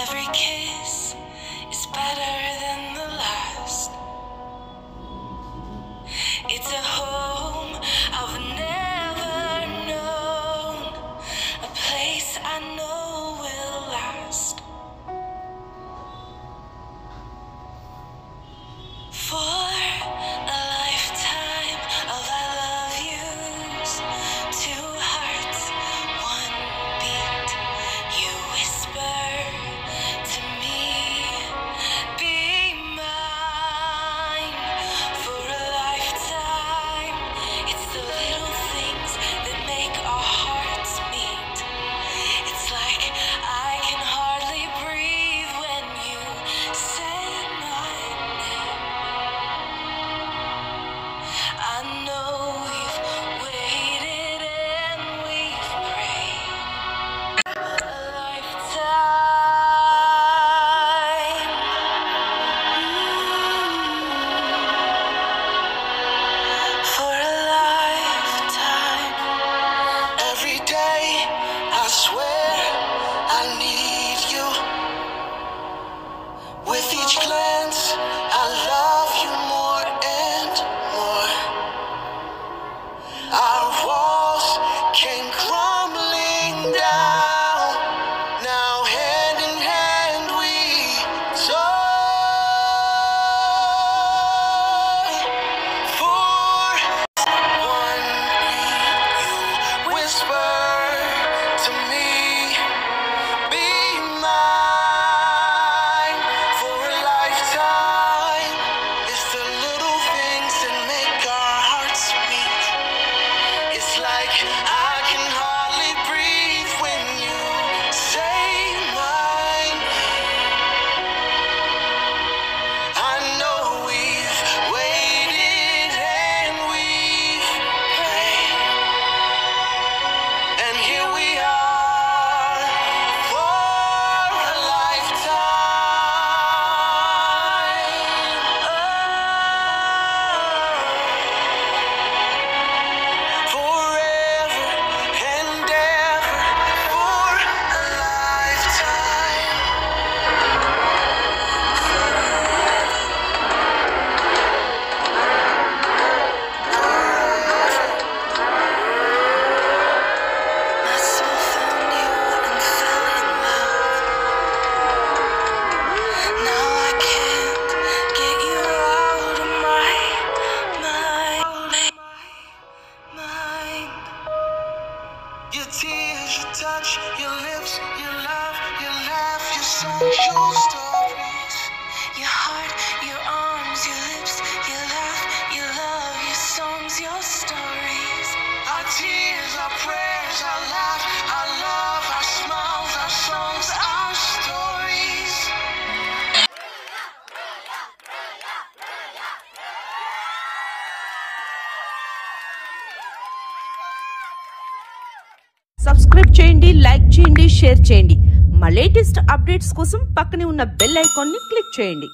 Every kiss is better than the last. It's a home I've never known, a place I know will last. For a lifetime of I love yous, two hearts, one beat. You whisper to me, be mine. For a lifetime, it's the little things that make our hearts meet. It's like I can hardly breathe when you say my name. I know we've waited and we've prayed a lifetime. For a lifetime. Every day I swear I need you. With each glance I love you more and more. Our walls came crumbling down. Now hand in hand we soar. For one beat, you whisper to me, be mine. For a lifetime, it's the little things that make our hearts meet. It's like I can hardly breathe when you say my name. I know we've waited and we've prayed, and here we are for a lifetime. Forever and ever for a lifetime. My soul found you and fell in love. Now I can't get you out of my mind. Your tears, your touch, your lips, your love, your laugh, your songs, your stories. Your heart, your arms, your lips, your laugh, your love, your songs, your stories. Our tears, our prayers, our laugh, our love, our smiles, our songs, our stories. Subscribe చేయండి, like చేయండి, share చేయండి. మా latest updates కోసం పక్కనే ఉన్న bell ఐకాన్ని click చేయండి.